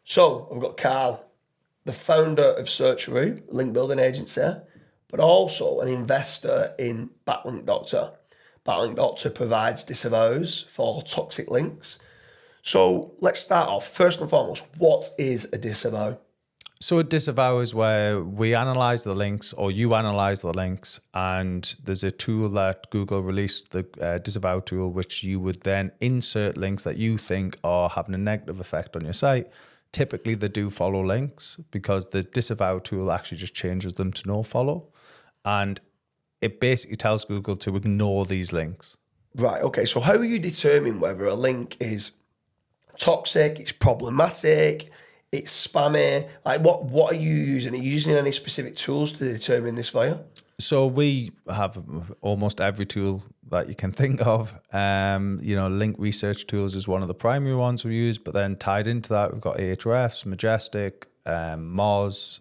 So I've got Carl, the founder of Searcharoo, link building agency, but also an investor in Backlink Doctor. Backlink Doctor provides disavows for toxic links. So let's start off. First and foremost, what is a disavow? So a disavow is where we analyze the links, or you analyze the links, and there's a tool that Google released, the disavow tool, which you would then insert links that you think are having a negative effect on your site. Typically, they do follow links because the disavow tool actually just changes them to no follow. And it basically tells Google to ignore these links. Right, okay. So how do you determine whether a link is toxic, it's problematic, it's spammy? Like what are you using? Are you using any specific tools to determine this for you? So we have almost every tool that you can think of. Link research tools is one of the primary ones we use, but then tied into that, we've got Ahrefs, Majestic, Moz,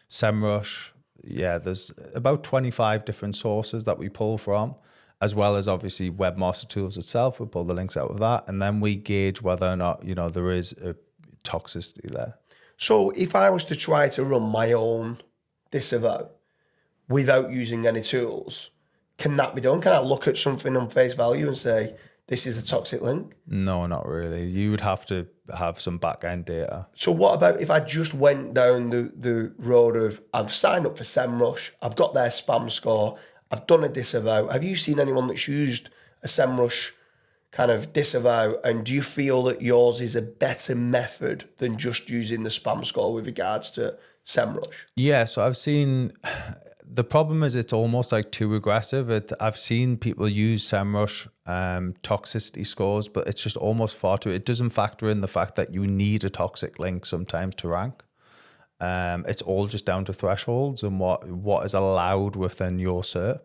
SEMRush. Yeah, there's about 25 different sources that we pull from, as well as obviously Webmaster Tools itself. We pull the links out of that, and then we gauge whether or not, there is a toxicity there. So if I was to try to run my own disavow without using any tools, can that be done? Can I look at something on face value and say, this is a toxic link? No, not really. You would have to have some back-end data. So what about if I just went down the road of, I've signed up for SEMRush, I've got their spam score, I've done a disavow. Have you seen anyone that's used a SEMRush kind of disavow, and do you feel that yours is a better method than just using the spam score with regards to SEMRush? Yeah, so I've seen, the problem is it's almost like too aggressive. I've seen people use SEMRush toxicity scores, but it's just almost far too, it doesn't factor in the fact that you need a toxic link sometimes to rank. It's all just down to thresholds and what is allowed within your SERP.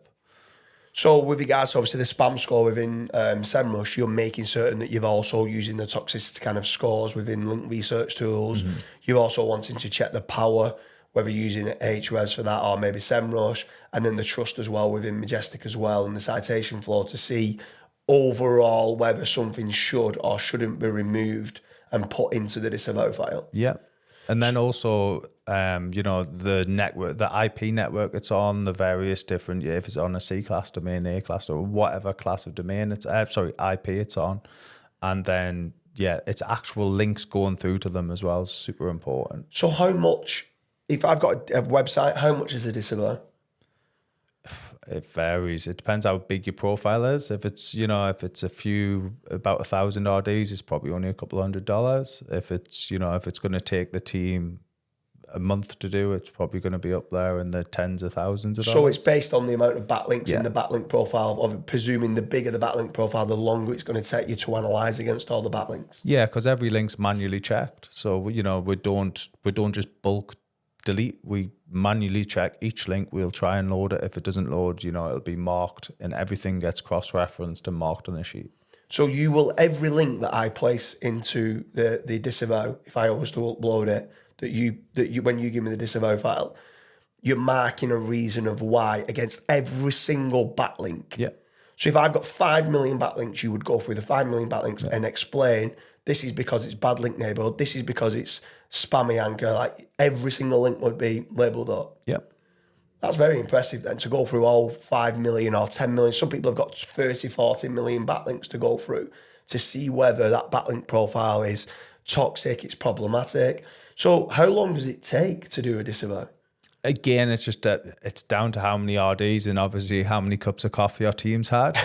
So with regards to obviously the spam score within SEMRush, you're making certain that you're also using the toxicity kind of scores within link research tools. Mm-hmm. You're also wanting to check the power, whether you're using Ahrefs for that or maybe SEMRush, and then the trust as well within Majestic as well, and the citation flow to see overall whether something should or shouldn't be removed and put into the disavow file. Yeah. And then also, the network, the IP network it's on, the various different, if it's on a C class domain, A class, or whatever class of domain it's, IP it's on. And then, it's actual links going through to them as well is super important. So how much, if I've got a website, how much is a disavow? It varies. It depends how big your profile is. If it's, about 1,000 RDs, it's probably only a couple $100. If it's, if it's going to take the team a month to do, it's probably going to be up there in the tens of thousands of dollars. So it's based on the amount of backlinks in the backlink profile, of presuming the bigger the backlink profile, the longer it's going to take you to analyze against all the backlinks. Yeah, because every link's manually checked. So, we don't just bulk delete. We manually check each link. We'll try and load it. If it doesn't load, it'll be marked, and everything gets cross-referenced and marked on the sheet. So you will, every link that I place into the disavow, if I was to upload it, that you when you give me the disavow file, you're marking a reason of why against every single backlink. Yeah. So if I've got 5 million backlinks, you would go through the 5 million backlinks and explain, this is because it's bad link neighborhood, this is because it's spammy anchor. Like every single link would be labeled up. Yep. That's very impressive then, to go through all 5 million or 10 million. Some people have got 30, 40 million backlinks to go through to see whether that backlink profile is toxic, it's problematic. So how long does it take to do a disavow? Again, it's just that it's down to how many RDs and obviously how many cups of coffee our teams had.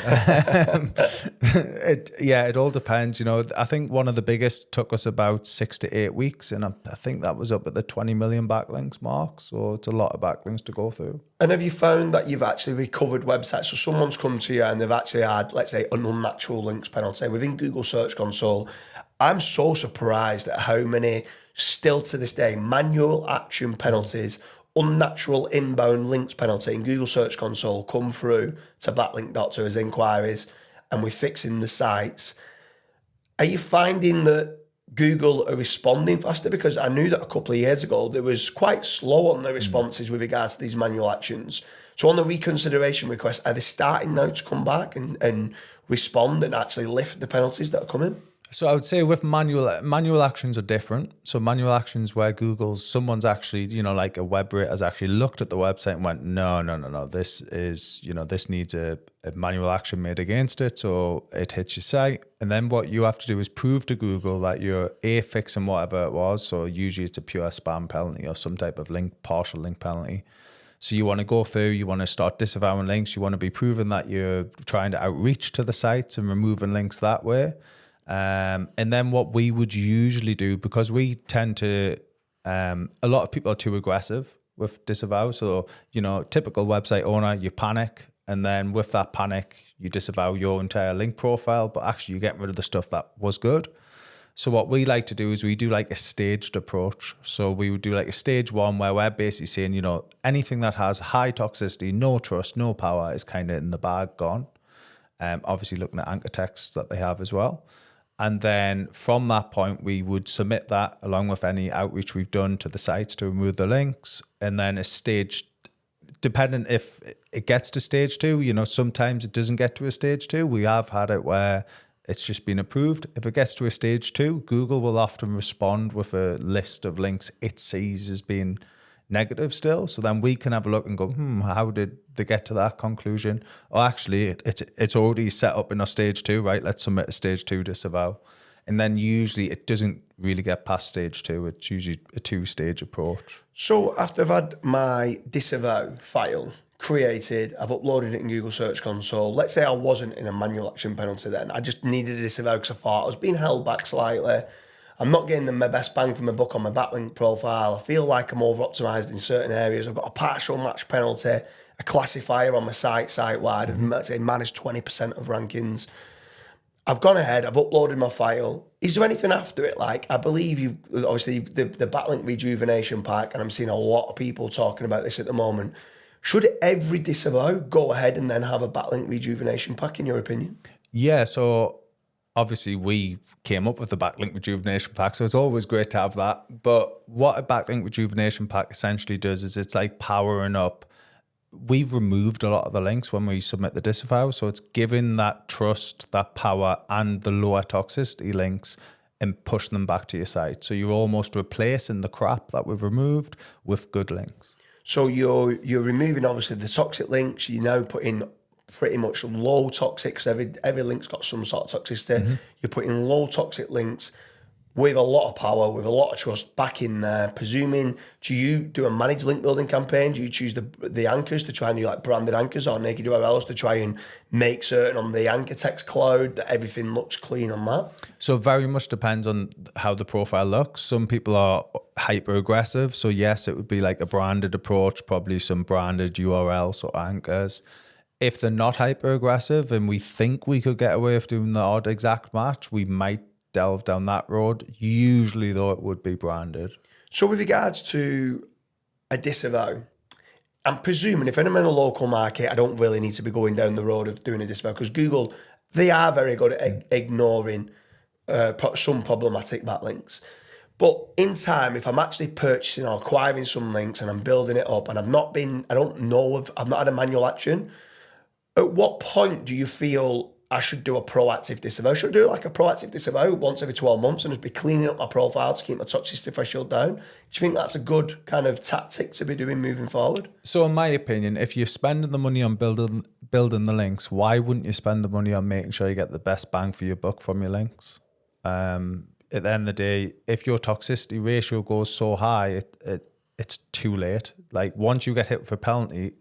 It all depends. I think one of the biggest took us about 6 to 8 weeks, and I think that was up at the 20 million backlinks mark. So it's a lot of backlinks to go through. And have you found that you've actually recovered websites? So someone's come to you and they've actually had, let's say, an unnatural links penalty within Google Search Console. I'm so surprised at how many, still to this day, manual action penalties, unnatural inbound links penalty in Google Search Console come through to Backlink Doctor as inquiries, and we're fixing the sites. Are you finding that Google are responding faster? Because I knew that a couple of years ago they was quite slow on their responses with regards to these manual actions. So on the reconsideration request, are they starting now to come back and respond and actually lift the penalties that are coming? So I would say with manual actions are different. So manual actions where someone's actually, like a web rate has actually looked at the website and went, no, this is, this needs a manual action made against it. So it hits your site. And then what you have to do is prove to Google that you're fixing whatever it was. So usually it's a pure spam penalty or some type of partial link penalty. So you want to go through, you want to start disavowing links. You want to be proving that you're trying to outreach to the sites and removing links that way. And then what we would usually do, because we tend to, a lot of people are too aggressive with disavow. So, typical website owner, you panic. And then with that panic, you disavow your entire link profile, but actually you're getting rid of the stuff that was good. So what we like to do is we do like a staged approach. So we would do like a stage one where we're basically saying, anything that has high toxicity, no trust, no power is kind of in the bag, gone. Obviously looking at anchor texts that they have as well. And then from that point, we would submit that along with any outreach we've done to the sites to remove the links. And then a stage, depending if it gets to stage 2, sometimes it doesn't get to a stage 2. We have had it where it's just been approved. If it gets to a stage 2, Google will often respond with a list of links it sees as being negative still. So then we can have a look and go, how did they get to that conclusion? Or actually, it's already set up in a stage 2, right? Let's submit a stage 2 disavow. And then usually it doesn't really get past stage 2. It's usually a 2-stage approach. So after I've had my disavow file created, I've uploaded it in Google Search Console. Let's say I wasn't in a manual action penalty then. I just needed a disavow because I thought I was being held back slightly. I'm not getting my best bang for my buck on my backlink profile. I feel like I'm over-optimized in certain areas. I've got a partial match penalty, a classifier on my site-wide of, let's say, minus 20% of rankings. I've gone ahead, I've uploaded my file. Is there anything after it? Like, I believe you've, obviously, the Backlink Rejuvenation pack, and I'm seeing a lot of people talking about this at the moment. Should every disavow go ahead and then have a Backlink Rejuvenation pack, in your opinion? Yeah, so obviously we came up with the Backlink Rejuvenation pack, so it's always great to have that. But what a Backlink Rejuvenation pack essentially does is it's like powering up. We've removed a lot of the links when we submit the disavow, so it's giving that trust, that power, and the lower toxicity links and push them back to your site. So you're almost replacing the crap that we've removed with good links. So you're removing, obviously, the toxic links. You now put in pretty much low toxic, because every link's got some sort of toxicity. Mm-hmm. You're putting low toxic links with a lot of power, with a lot of trust back in there. Presuming, do you do a managed link building campaign? Do you choose the anchors to try and do like branded anchors or naked URLs to try and make certain on the anchor text cloud that everything looks clean on that? So very much depends on how the profile looks. Some people are hyper aggressive. So yes, it would be like a branded approach, probably some branded URLs or anchors. If they're not hyper aggressive and we think we could get away with doing the odd exact match, we might delve down that road. Usually, though, it would be branded. So with regards to a disavow, I'm presuming if I'm in a local market, I don't really need to be going down the road of doing a disavow, because Google, they are very good at ignoring some problematic backlinks. But in time, if I'm actually purchasing or acquiring some links and I'm building it up and I've not had a manual action, at what point do you feel I should do a proactive disavow? Should I do like a proactive disavow once every 12 months and just be cleaning up my profile to keep my toxicity threshold down? Do you think that's a good kind of tactic to be doing moving forward? So in my opinion, if you're spending the money on building the links, why wouldn't you spend the money on making sure you get the best bang for your buck from your links? At the end of the day, if your toxicity ratio goes so high, it's too late. Like once you get hit with a penalty,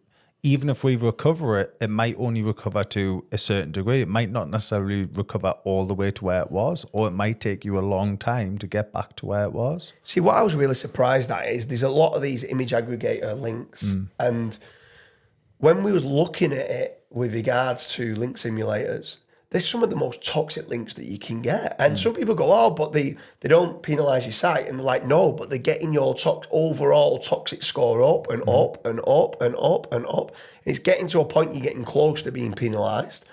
even if we recover it, it might only recover to a certain degree. It might not necessarily recover all the way to where it was, or it might take you a long time to get back to where it was. See, what I was really surprised at is there's a lot of these image aggregator links. And when we was looking at it with regards to link simulators, there's some of the most toxic links that you can get. And some people go, oh, but they don't penalise your site. And they're like, no, but they're getting your overall toxic score up and up and up and up and up. And it's getting to a point you're getting close to being penalised.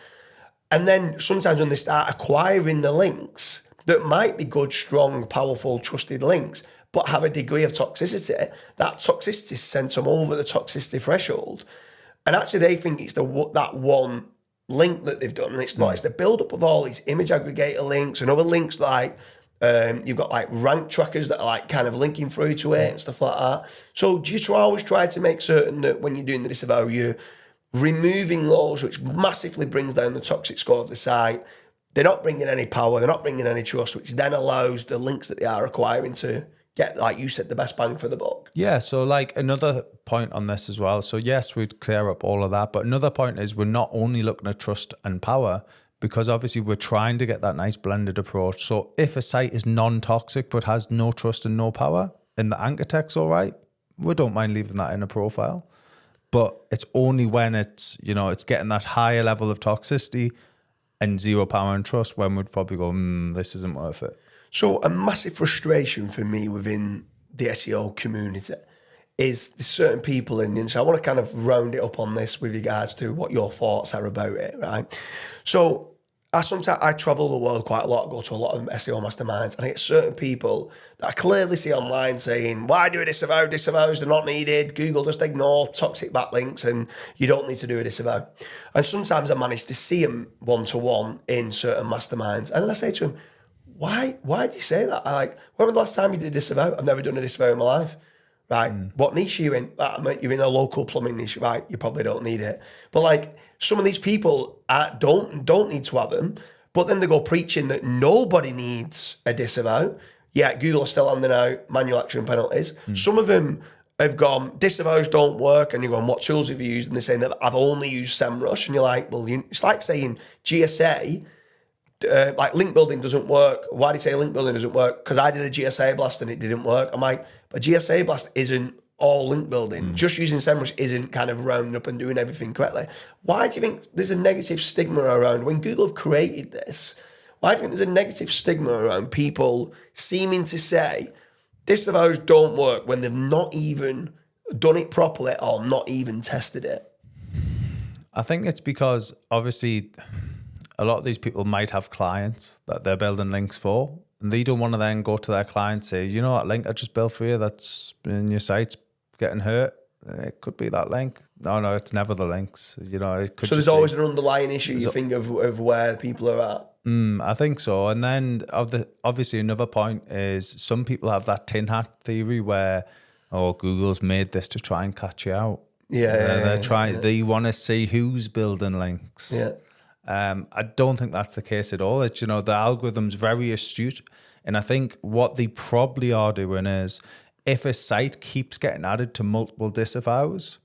And then sometimes when they start acquiring the links that might be good, strong, powerful, trusted links, but have a degree of toxicity, that toxicity sends them over the toxicity threshold. And actually they think it's that one link that they've done, and it's not. It's the build up of all these image aggregator links and other links like you've got like rank trackers that are like kind of linking through to it and stuff like that. So just always try to make certain that when you're doing the disavow, you're removing those, which massively brings down the toxic score of the site. They're not bringing any power, they're not bringing any trust, which then allows the links that they are acquiring to get, like you said, the best bang for the buck. Yeah, so like another point on this as well. So yes, we'd clear up all of that, but another point is we're not only looking at trust and power, because obviously we're trying to get that nice blended approach. So if a site is non-toxic but has no trust and no power, in the anchor text, all right, we don't mind leaving that in a profile. But it's only when it's, you know, it's getting that higher level of toxicity and zero power and trust when we'd probably go, this isn't worth it. So a massive frustration for me within the SEO community is there's certain people in the industry. I want to kind of round it up on this with regards to what your thoughts are about it, right? So I travel the world quite a lot, go to a lot of SEO masterminds, and I get certain people that I clearly see online saying, why do a disavow? Disavows, they're not needed. Google just ignore toxic backlinks and you don't need to do a disavow. And sometimes I manage to see them one-to-one in certain masterminds. And then I say to them, why do you say that? I like, when was the last time you did a disavow? I've never done a disavow in my life. Right, what niche are you in? You're in a local plumbing niche, right? You probably don't need it. But like some of these people don't need to have them, but then they go preaching that nobody needs a disavow. Yeah, Google are still handing out manual action penalties. Some of them have gone, disavows don't work, and you're going, what tools have you used? And they're saying that I've only used SEMRush, and you're like, well, it's like saying GSA. Like link building doesn't work. Why do you say link building doesn't work? Because I did a GSA blast and it didn't work. I'm like, but GSA blast isn't all link building. Just using SEMRush isn't kind of rounding up and doing everything correctly. Why do you think there's a negative stigma around, when Google have created this, why do you think there's a negative stigma around people seeming to say disavows don't work when they've not even done it properly or not even tested it? I think it's because obviously a lot of these people might have clients that they're building links for, and they don't want to then go to their client and say, you know what link I just built for you that's in your site's getting hurt. It could be that link. No, it's never the links. You know, it could. So there's always an underlying issue, you think, of where people are at? I think so. And then obviously another point is some people have that tin hat theory where, Google's made this to try and catch you out. They're trying. They want to see who's building links. Yeah. I don't think that's the case at all. It's, the algorithm's very astute. And I think what they probably are doing is if a site keeps getting added to multiple disavows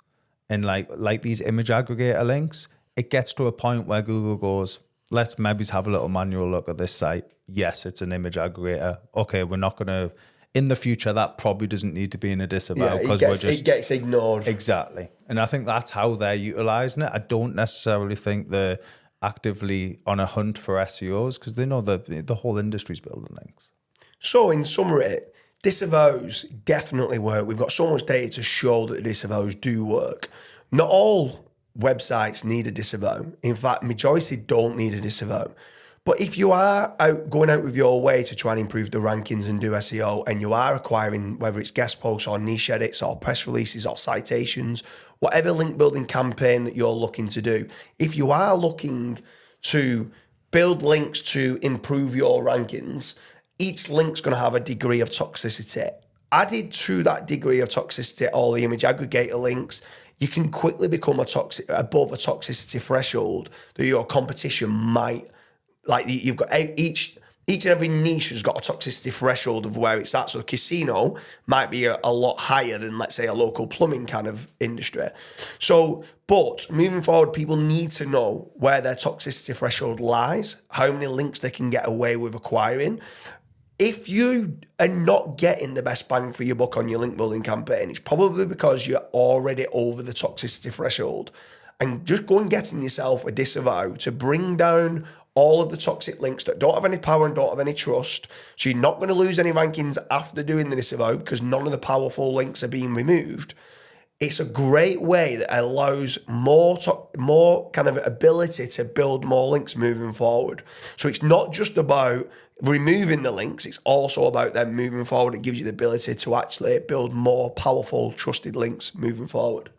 and like these image aggregator links, it gets to a point where Google goes, let's maybe have a little manual look at this site. Yes, it's an image aggregator. Okay, we're not going to, in the future, that probably doesn't need to be in a disavow because it gets ignored. Exactly. And I think that's how they're utilizing it. I don't necessarily think they're actively on a hunt for SEOs because they know that the whole industry's building links. So in summary, disavows definitely work. We've got so much data to show that the disavows do work. Not all websites need a disavow. In fact, majority don't need a disavow. But if you are going out with your way to try and improve the rankings and do SEO, and you are acquiring, whether it's guest posts or niche edits or press releases or citations, whatever link building campaign that you're looking to do, if you are looking to build links to improve your rankings, each link's going to have a degree of toxicity. Added to that degree of toxicity, all the image aggregator links, you can quickly become above a toxicity threshold that your competition might. Like you've got each and every niche has got a toxicity threshold of where it's at. So casino might be a lot higher than, let's say, a local plumbing kind of industry. So, but moving forward, people need to know where their toxicity threshold lies, how many links they can get away with acquiring. If you are not getting the best bang for your buck on your link building campaign, it's probably because you're already over the toxicity threshold. And just go and getting yourself a disavow to bring down all of the toxic links that don't have any power and don't have any trust. So you're not going to lose any rankings after doing the disavow because none of the powerful links are being removed. It's a great way that allows more kind of ability to build more links moving forward. So it's not just about removing the links, it's also about them moving forward. It gives you the ability to actually build more powerful, trusted links moving forward.